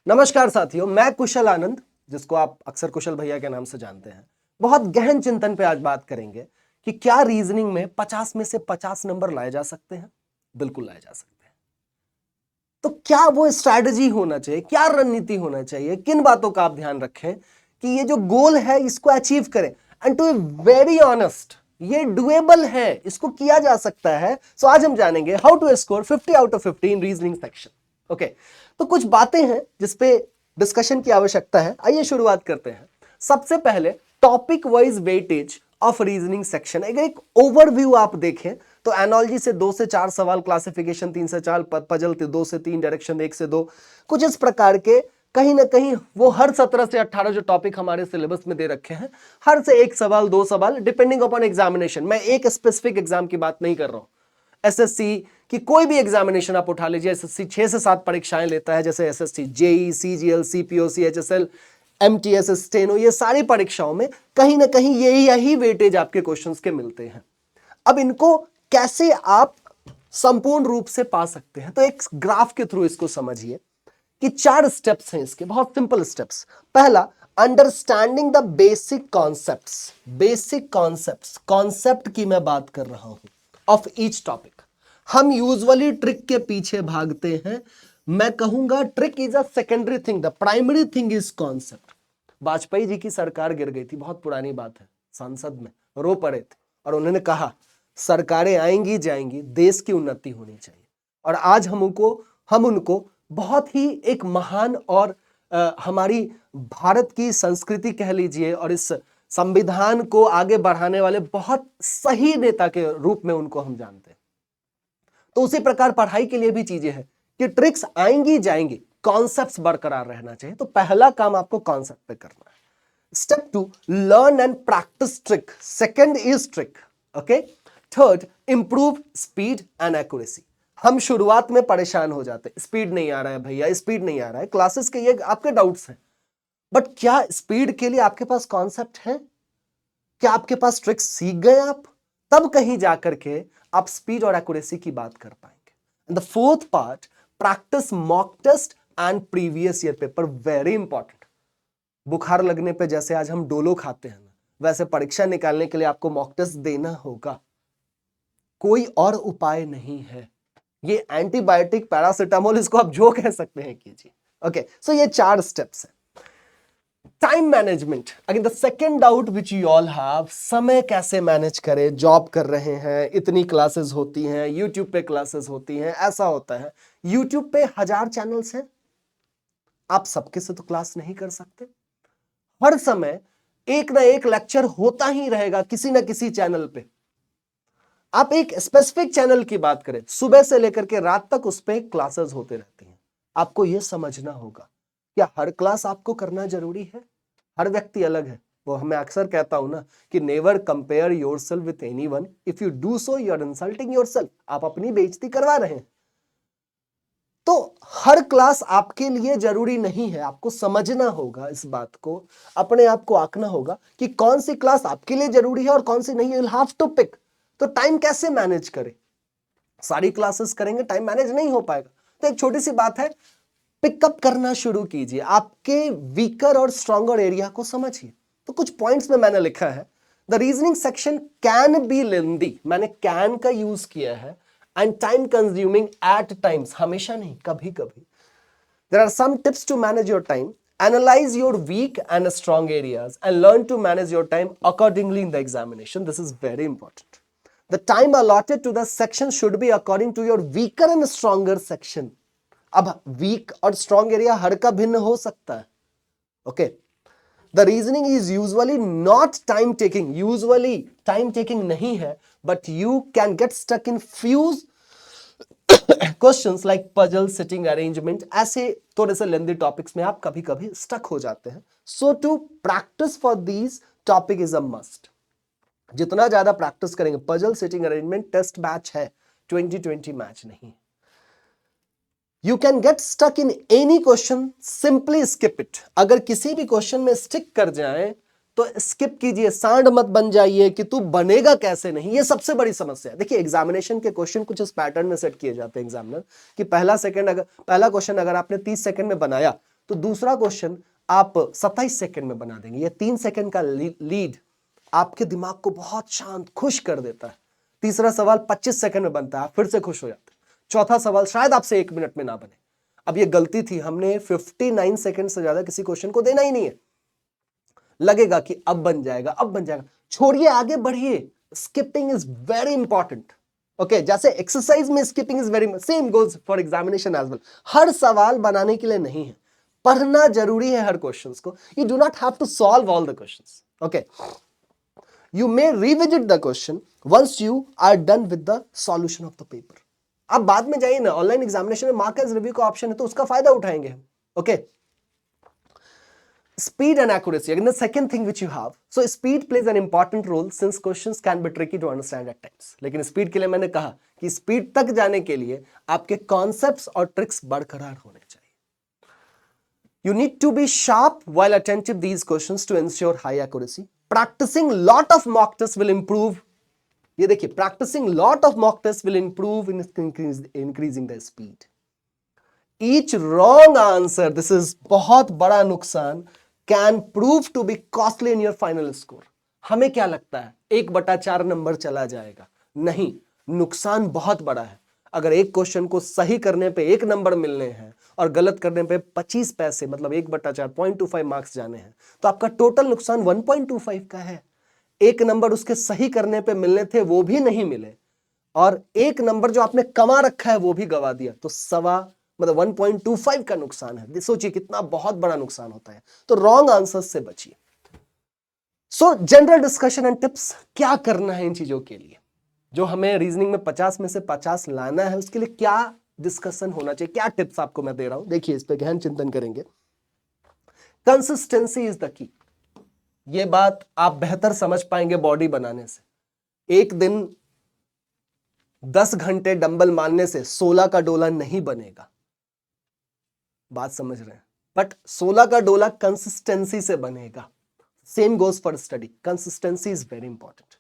नमस्कार साथियों, मैं कुशल आनंद, जिसको आप अक्सर कुशल भैया के नाम से जानते हैं, बहुत गहन चिंतन पे आज बात करेंगे कि क्या रीजनिंग में 50 में से 50 नंबर लाए जा सकते हैं। बिल्कुल लाए जा सकते हैं। तो क्या वो स्ट्रैटेजी होना चाहिए, क्या रणनीति होना चाहिए, किन बातों का आप ध्यान रखें कि ये जो गोल है इसको अचीव करें। And to be very honest, ये डुएबल है, इसको किया जा सकता है। सो आज हम जानेंगे how to score 50 out of 50 in reasoning section. Okay, तो कुछ बातें हैं जिसपे डिस्कशन की आवश्यकता है। आइए शुरुआत करते हैं। सबसे पहले topic wise weightage of reasoning section. एक ओवरव्यू आप देखें तो एनोलॉजी से 2 से 4 सवाल, क्लासिफिकेशन 3 से 4, पजल 2 से 3, डायरेक्शन 1 से 2, कुछ इस प्रकार के। कहीं ना कहीं वो हर 17 से 18 जो टॉपिक हमारे सिलेबस में दे रखे हैं, हर से एक सवाल, 2 सवाल, डिपेंडिंग अपॉन एग्जामिनेशन। मैं एक स्पेसिफिक एग्जाम की बात नहीं कर रहा हूं। एसएससी की कोई भी एग्जामिनेशन आप उठा लीजिए, एसएससी 6 से 7 परीक्षाएं लेता है, जैसे SSC, JE, CGL, CPOC, HSL, MTS, steno, ये सारी परीक्षाओं में कहीं ना कहीं यही वेटेज आपके क्वेश्चंस के मिलते हैं। अब इनको कैसे आप संपूर्ण रूप से पा सकते हैं, तो एक ग्राफ के थ्रू इसको समझिए कि 4 स्टेप्स हैं इसके, बहुत सिंपल स्टेप्स। पहला, understanding the basic concepts. Basic concepts, concept की मैं बात कर रहा हूं ऑफ ईच टॉपिक। हम यूजुअली ट्रिक के पीछे भागते हैं। मैं कहूंगा trick is a secondary thing, the primary thing is concept. Vajpayee ji की सरकार गिर गई थी, बहुत पुरानी बात है, संसद में रो पड़े थे और उन्होंने कहा सरकारें आएंगी जाएंगी, देश की उन्नति होनी चाहिए। और आज हम उनको बहुत ही एक महान और हमारी भारत की संस्कृति कह लीजिए और इस संविधान को आगे बढ़ाने वाले बहुत सही नेता के रूप में उनको हम जानते हैं। तो उसी प्रकार पढ़ाई के लिए भी चीजें हैं कि ट्रिक्स आएंगी जाएंगी, कॉन्सेप्ट्स बरकरार रहना चाहिए। तो पहला काम आपको कॉन्सेप्ट पे करना है। Step 2, learn and practice trick. Second is trick. Okay, third, improve speed and accuracy. हम शुरुआत में परेशान हो जाते हैं, स्पीड नहीं आ रहा है भैया, स्पीड नहीं आ रहा है। क्लासेस के ये आपके डाउट्स हैं, बट क्या स्पीड के लिए आपके पास कॉन्सेप्ट है? क्या आपके पास ट्रिक्स सीख गए आप? तब कहीं जाकर के आप स्पीड और एक्यूरेसी की बात कर पाएंगे। The fourth part, practice mock test and previous year paper. Very important. बुखार लगने पे जैसे आज हम डोलो खाते हैं ना, वैसे परीक्षा निकालने के लिए आपको मॉक टेस्ट देना होगा। कोई और उपाय नहीं है। ये एंटीबायोटिक, पैरासिटामोल, इसको आप जो कह सकते हैं कीजिए। ओके, सो ये 4 स्टेप्स हैं। Time management, again the second doubt which you all have, समय कैसे मैनेज करें? जॉब कर रहे हैं, इतनी क्लासेस होती हैं, यूट्यूब पे क्लासेस होती हैं, ऐसा होता है यूट्यूब पे 1000 चैनल्स हैं, आप सबके से तो क्लास नहीं कर सकते। हर समय एक ना एक लेक्चर होता ही रहेगा किसी ना किसी चैनल पे। आप एक स्पेसिफिक चैनल की बात करें, सुबह से लेकर के रात तक उस पे क्लासेस होते रहती हैं। आपको यह समझना होगा क्या हर क्लास आपको करना जरूरी है? हर व्यक्ति अलग है। वो मैं अक्सर कहता हूं ना कि never compare yourself with anyone, if you do so you are insulting yourself. आप अपनी बेइज्जती करवा रहे हैं। तो हर क्लास आपके लिए जरूरी नहीं है। आपको समझना होगा इस बात को, अपने आप को आंकना होगा कि कौन सी क्लास आपके लिए जरूरी है और कौन सी नहीं। You will have to pick. तो टाइम कैसे मैनेज करें? सारी क्लासेस करेंगे, टाइम मैनेज नहीं हो पाएगा। तो एक छोटी सी बात है, पिकअप करना शुरू कीजिए, आपके वीकर और स्ट्रॉन्गर एरिया को समझिए। तो कुछ पॉइंट्स में मैंने लिखा है, the reasoning section can be lengthy, मैंने कैन का यूज किया है, and time consuming at times, हमेशा नहीं, कभी कभी। There are some tips to manage your time, analyse your weak and strong areas and learn to manage your time accordingly in the examination. This is very important. The time allotted to the section should be according to your weaker and stronger section. अब weak और strong area हर का भिन्न हो सकता है। Okay, the reasoning is usually not time taking, usually time taking नहीं है, but you can get stuck in few questions like puzzle, sitting arrangement, ऐसे थोड़े से लेंथी टॉपिक्स में आप कभी कभी स्टक हो जाते हैं। So to practise for these topic is a must. जितना ज्यादा प्रैक्टिस करेंगे, puzzle, sitting arrangement test match है, 2020 मैच नहीं। You can get stuck in any question, simply skip it. अगर किसी भी क्वेश्चन में स्टिक कर जाए तो स्किप कीजिए, सांड मत बन जाइए कि तू बनेगा कैसे नहीं। ये सबसे बड़ी समस्या है। देखिए, एग्जामिनेशन के क्वेश्चन कुछ इस पैटर्न में सेट किए जाते हैं एग्जामिनर कि पहला क्वेश्चन अगर आपने 30 सेकंड में बनाया तो दूसरा क्वेश्चन आप 27 सेकंड में बना देंगे। ये 3 सेकंड का लीड आपके दिमाग को बहुत शांत खुश कर देता है। तीसरा सवाल 25 सेकंड में बनता है, आप फिर से खुश हो जाते हैं। चौथा सवाल शायद आपसे 1 मिनट में ना बने। अब ये गलती थी, हमने 59 सेकंड से ज्यादा किसी क्वेश्चन को देना ही नहीं है। लगेगा कि अब बन जाएगा, अब बन जाएगा, छोड़िए, आगे बढ़िए। Skipping is very important. Okay, जैसे एक्सरसाइज में skipping is very, same goes for examination as well. हर सवाल बनाने के लिए नहीं है, पढ़ना जरूरी है हर क्वेश्चंस को। You do not have to solve all the questions. Okay, you may revisit the question once you are done with the solution of the paper. आप बाद में जाइए ना, ऑनलाइन एग्जामिनेशन में मार्क एज रिव्यू का option है, तो उसका फायदा उठाएंगे हम। Okay, speed and accuracy again, the second thing which you have. So speed plays an important role since questions can be tricky to understand at times. लेकिन speed के लिए मैंने कहा कि स्पीड तक जाने के लिए आपके कॉन्सेप्ट्स और ट्रिक्स बरकरार होने चाहिए। You need to be sharp while attentive these questions to ensure high accuracy. Practicing lot of mock tests will improve. ये देखिए, practicing lot of mock tests will improve in increasing the speed. Each wrong answer, this is बहुत बड़ा नुकसान, can prove to be costly in your final score. हमें क्या लगता है 1/4 number चला जाएगा? नहीं, नुकसान बहुत बड़ा है। अगर एक क्वेश्चन को सही करने पे 1 नंबर मिलने हैं और गलत करने पे 25 पैसे, मतलब 1/4 0.25 मार्क्स जाने हैं, तो आपका टोटल नुकसान 1.25 का है। 1 नंबर उसके सही करने पे मिलने थे, वो भी नहीं मिले, और 1 नंबर जो आपने कमा रखा है वो भी गवा दिया, तो 1.25 का नुकसान है। सोचिए कितना बहुत बड़ा नुकसान होता है। तो रॉन्ग आंसर्स से बचिए। सो जनरल डिस्कशन एंड टिप्स, क्या करना है इन चीजों के लिए? जो हमें रीजनिंग में 50 में से 50 लाना है, उसके लिए क्या डिस्कशन होना चाहिए, क्या टिप्स आपको मैं दे रहा हूं, देखिए इस पे गहन चिंतन करेंगे। Consistency is the key. ये बात आप बेहतर समझ पाएंगे बॉडी बनाने से। एक दिन 10 घंटे डंबल मारने से 16 का डोला नहीं बनेगा, बात समझ रहे हैं? बट 16 का डोला कंसिस्टेंसी से बनेगा। Same goes for study, consistency is very important.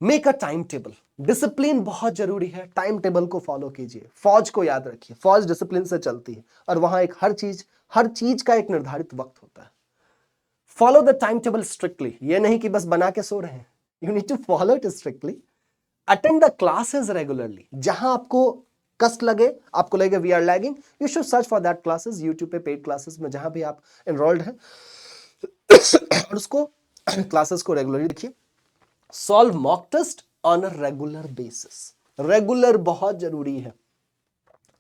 Make a time table, discipline बहुत जरूरी है, टाइम टेबल को फॉलो कीजिए। फौज को याद रखिए, फौज डिसिप्लिन से चलती है, और वहां एक हर चीज का एक निर्धारित वक्त होता है। Follow the time table strictly, ये नहीं कि बस बना के सो रहे हैं, you need to follow it strictly. Attend the classes regularly, जहां आपको कष्ट लगे, आपको लगे we are lagging, you should search for that classes, YouTube पे पेड क्लासेस में जहां भी आप एनरोल्ड हैं, और उसको क्लासेस को रेगुलरली देखिए। Solve mock test on a regular basis, regular बहुत जरूरी है।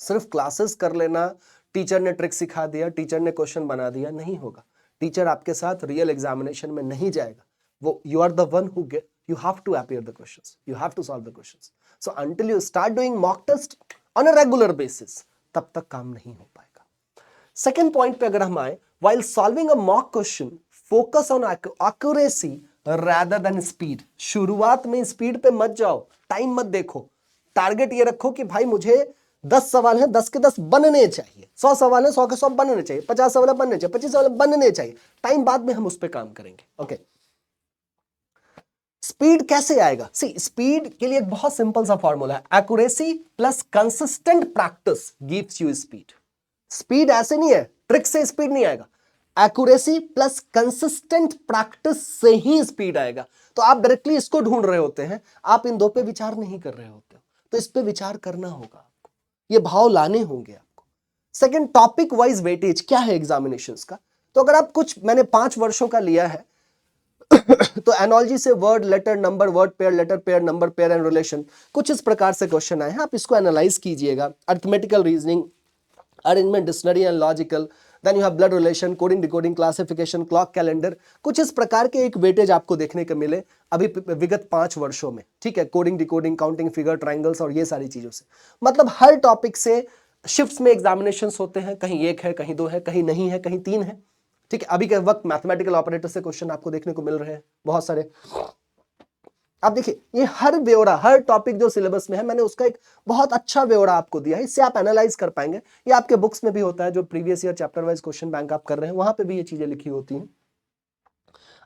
सिर्फ क्लासेस कर लेना, टीचर ने ट्रिक सिखा दिया, टीचर ने क्वेश्चन बना दिया, नहीं होगा। टीचर आपके साथ रियल एग्जामिनेशन में नहीं जाएगा, वो you are the one who get, you have to appear the questions, you have to solve the questions. So until you start doing mock test on a regular basis, तब तक काम नहीं हो पाएगा। Second point पे अगर हम आए, while solving a mock question, focus on accuracy rather than speed. शुरुआत में स्पीड पे मत जाओ, टाइम मत देखो, टारगेट ये रखो कि भाई मुझे 10 सवाल हैं, 10 के 10 बनने चाहिए, 100 सवाल हैं, 100 के 100 बनने चाहिए, 50 सवाल बनने चाहिए, 25 सवाल बनने चाहिए। टाइम बाद में हम उस पर काम करेंगे। ओके, स्पीड कैसे आएगा? सी, स्पीड के लिए एक बहुत सिंपल सा फॉर्मूला है, accuracy plus consistent practice gives you speed. Speed ऐसे नहीं है, ट्रिक से स्पीड नहीं आएगा, एक्यूरेसी प्लस कंसिस्टेंट प्रैक्टिस से ही स्पीड आएगा। तो आप डायरेक्टली इसको ढूंढ रहे होते हैं, आप इन दो पे विचार नहीं कर रहे होते हो, तो इस पे विचार करना होगा आपको, ये भाव लाने होंगे आपको। सेकंड, टॉपिक वाइज वेटेज क्या है एग्जामिनेशंस का? तो अगर आप कुछ, मैंने 5 वर्षों का लिया है, तो एनोलॉजी से word, letter, number, word pair, letter pair, number pair and relation, कुछ इस प्रकार से क्वेश्चन आए हैं, आप इसको एनालाइज कीजिएगा। Arithmetical reasoning, arrangement, dictionary and logical, then you have blood relation, coding, decoding, classification, clock calendar, कुछ इस प्रकार के एक वेटेज आपको देखने को मिले अभी विगत 5 वर्षों में। ठीक है, coding, decoding, counting, figure, triangles और ये सारी चीजों से, मतलब हर टॉपिक से शिफ्ट्स में एग्जामिनेशंस होते हैं, कहीं 1 है, कहीं 2 है, कहीं नहीं है, कहीं 3 है। ठीक है, अभी के वक्त मैथमेटिकल ऑपरेटर से क्वेश्चन आपको देखने को मिल रहे हैं बहुत सारे। आप देखिए, ये हर ब्यौरा, हर टॉपिक जो सिलेबस में है, मैंने उसका एक बहुत अच्छा ब्यौरा आपको दिया है, इससे आप एनालाइज कर पाएंगे। ये आपके बुक्स में भी होता है, जो previous year chapter wise question bank आप कर रहे हैं, वहां पे भी ये चीजें लिखी होती हैं।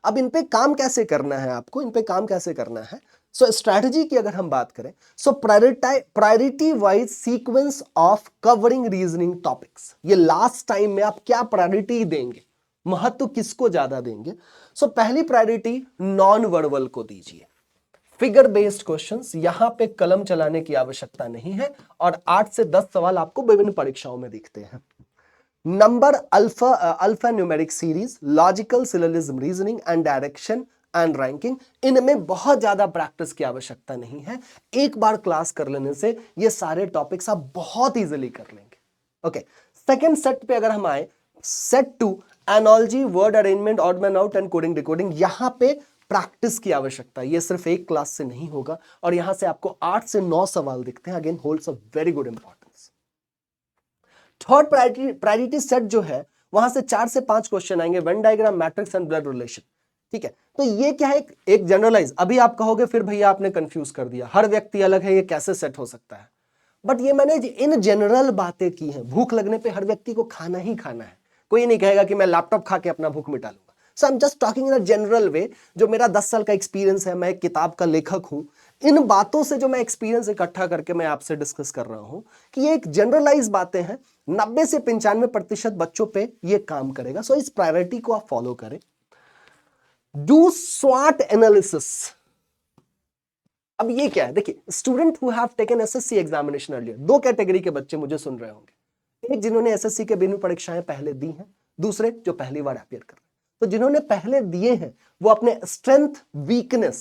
अब इन पे काम कैसे करना है आपको, इन पे काम कैसे करना है? सो स्ट्रैटेजी की अगर हम बात करें, so priority wise sequence of covering reasoning topics, ये लास्ट टाइम में आप क्या प्रायोरिटी देंगे, महत्व किसको ज्यादा देंगे। सो पहली प्रायोरिटी नॉन वर्बल को दीजिए, फिगर बेस्ड क्वेश्चंस, यहां पे कलम चलाने की आवश्यकता नहीं है, और 8 से 10 सवाल आपको विभिन्न परीक्षाओं में दिखते हैं। Number alpha numeric series, logical syllogism, reasoning and direction and ranking, इनमें बहुत ज्यादा प्रैक्टिस की आवश्यकता नहीं है, एक बार क्लास कर लेने से ये सारे टॉपिक्स आप बहुत इजीली कर लेंगे। ओके, सेकंड सेट पे अगर हम आए, set 2 analogy, word arrangement, odd man out and coding decoding, यहां पे प्रैक्टिस की आवश्यकता है, ये सिर्फ एक क्लास से नहीं होगा, और यहां से आपको 8 से 9 सवाल दिखते हैं, again holds a very good importance. Third priority set जो है, वहां से 4 से 5 क्वेश्चन आएंगे, Venn diagram, matrix and blood relation. ठीक है, तो ये क्या है, एक जनरलाइज, अभी आप कहोगे फिर भैया आपने कंफ्यूज कर दिया, हर व्यक्ति अलग है, ये कैसे सेट हो सकता है, बट ये मैंने इन जनरल बातें की हैं। भूख लगने पे हर व्यक्ति को खाना ही खाना है, कोई नहीं कहेगा कि मैं लैपटॉप खा के अपना भूख मिटा लूंगा। So I am just talking in a general way, जो मेरा 10 साल का एक्सपीरियंस है, मैं एक किताब का लेखक हूं, इन बातों से जो मैं एक्सपीरियंस इकट्ठा करके मैं आपसे डिस्कस कर रहा हूं कि ये एक जनरलाइज बातें हैं, 90 से 95% बच्चों पे ये काम करेगा। सो इस प्रायोरिटी को आप फॉलो करें। डू स्वॉट एनालिसिस। अब ये क्या है, देखिए, student who have taken SSC examination earlier, दो कैटेगरी के बच्चे मुझे सुन रहे होंगे, एक जिन्होंने एसएससी के विभिन्न परीक्षाएं पहले दी हैं, दूसरे जो पहली बार अपियर कर रहे हैं। तो जिन्होंने पहले दिए हैं वो अपने स्ट्रेंथ वीकनेस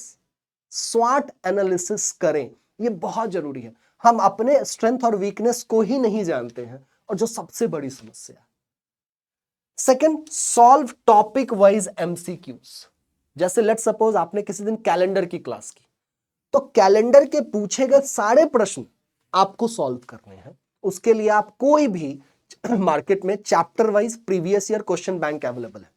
स्वॉट एनालिसिस करें, ये बहुत जरूरी है। हम अपने स्ट्रेंथ और वीकनेस को ही नहीं जानते हैं, और जो सबसे बड़ी समस्या है। Second, solve topic wise MCQs. जैसे लेट सपोज आपने किसी दिन कैलेंडर की क्लास की, तो कैलेंडर के पूछे गए सारे प्रश्न आपको सॉल्व करने हैं। उसके लिए आप कोई भी मार्केट में chapter wise previous year question bank available है,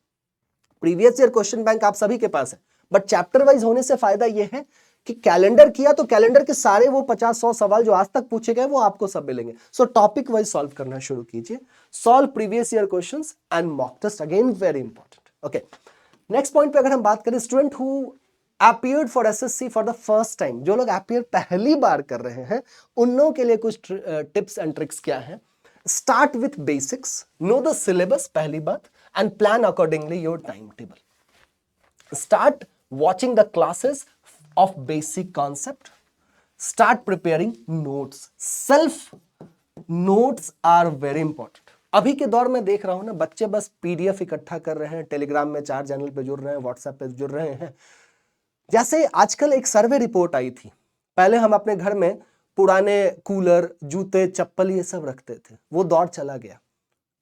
प्रीवियस ईयर क्वेश्चन बैंक आप सभी के पास है, बट चैप्टर वाइज होने से फायदा यह है कि कैलेंडर किया तो कैलेंडर के सारे वो 50-100 सवाल जो आज तक पूछे गए वो आपको सब मिलेंगे। सो टॉपिक वाइज सॉल्व करना शुरू कीजिए, solve previous year questions and mock test, again very important. Okay, next point पे अगर हम बात करें, student who appeared for SSC for the first time, जो लोग appear पहली बार कर रहे हैं, उन लोगों के लिए कुछ टिप्स एंड ट्रिक्स क्या है। Start with basics, know the syllabus पहली बात, and plan accordingly your time table. Start watching the classes of basic concept, start preparing notes, self notes are very important. अभी के दौर में देख रहा हूं ना, बच्चे बस पीडीएफ इकट्ठा कर रहे हैं, टेलीग्राम में 4 चैनल पे जुड़ रहे हैं, व्हाट्सएप पे जुड़ रहे हैं। जैसे आजकल एक सर्वे रिपोर्ट आई थी, पहले हम अपने घर में पुराने कूलर, जूते, चप्पल ये सब रखते थे, वो दौर चला गया।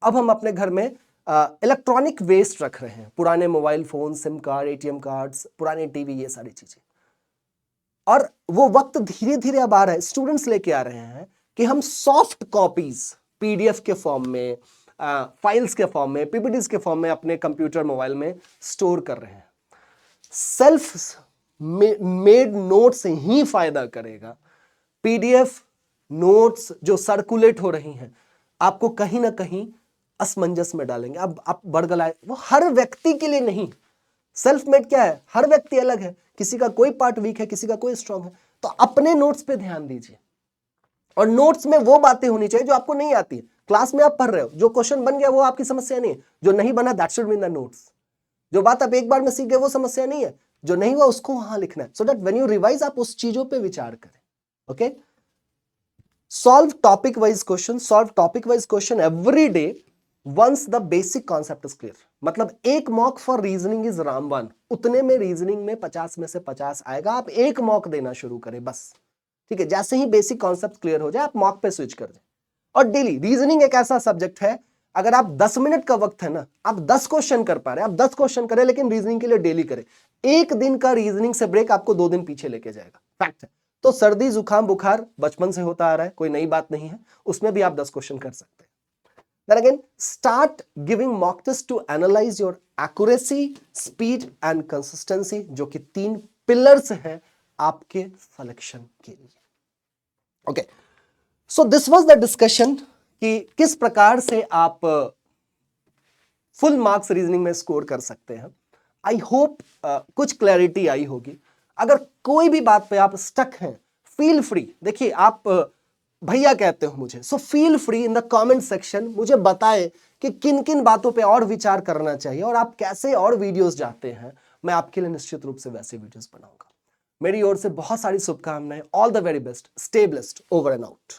अब हम अपने घर में इलेक्ट्रॉनिक वेस्ट रख रहे हैं, पुराने mobile phone, SIM card, ATM cards, पुराने टीवी, ये सारी चीजें। और वो वक्त धीरे धीरे अब आ रहा है, स्टूडेंट्स लेके आ रहे हैं कि हम सॉफ्ट कॉपीज पीडीएफ के फॉर्म में, फाइल्स के फॉर्म में, पीपीटीज के फॉर्म में अपने कंप्यूटर, मोबाइल में स्टोर कर रहे हैं। सेल्फ मेड नोट्स ही फायदा करेगा। पीडीएफ नोट्स जो सर्कुलेट हो रही हैं आपको कहीं ना कहीं असमंजस में डालेंगे। अब आप बड़गलाए, वो हर व्यक्ति के लिए नहीं। सेल्फ मेड क्या है, हर व्यक्ति अलग है, किसी का कोई पार्ट वीक है, किसी का कोई स्ट्रांग है। तो अपने नोट्स पे ध्यान दीजिए, और नोट्स में वो बातें होनी चाहिए जो आपको नहीं आती है। क्लास में आप पढ़ रहे हो, जो क्वेश्चन बन गया वो आपकी समस्या नहीं है, जो नहीं बना that should be in the notes. जो बात आप एक बार में सीख गए वो समस्या नहीं है, जो नहीं हुआ उसको वहां लिखना है, so that when you revise आप उस चीजों पे विचार करें। Okay, solve topic wise question, solve topic wise question every day once the basic concept is clear. मतलब एक मॉक फॉर रीजनिंग इज रामबान, उतने में रीजनिंग में 50 में से 50 आएगा। आप एक मॉक देना शुरू करें बस, ठीक है। जैसे ही बेसिक कॉन्सेप्ट क्लियर हो जाए आप मॉक पे स्विच कर दें। और डेली, रीजनिंग एक ऐसा सब्जेक्ट है, अगर आप 10 मिनट का वक्त है ना, आप 10 क्वेश्चन कर पा रहे हैं, आप 10 क्वेश्चन करें, लेकिन रीजनिंग के लिए डेली करें। एक दिन का रीजनिंग से ब्रेक आपको 2 दिन पीछे लेके जाएगा, फैक्ट है। तो सर्दी, जुकाम, बुखार बचपन से होता आ रहा है, कोई नई बात नहीं है, उसमें भी आप 10 क्वेश्चन कर सकते हैं। Then again, start giving mock tests to analyze your accuracy, speed and consistency, जो कि 3 पिलर्स हैं आपके सिलेक्शन के लिए। Okay, so this was the discussion कि किस प्रकार से आप फुल मार्क्स रीजनिंग में स्कोर कर सकते हैं। आई होप कुछ क्लैरिटी आई होगी। अगर कोई भी बात पे आप स्टक हैं, फील फ्री, देखिए आप भैया कहते हो मुझे, so feel free in the comment section मुझे बताएं कि किन किन बातों पे और विचार करना चाहिए और आप कैसे और वीडियोस चाहते हैं, मैं आपके लिए निश्चित रूप से वैसे वीडियोस बनाऊंगा। मेरी ओर से बहुत सारी शुभकामनाएं, all the very best, stay blessed, over and out.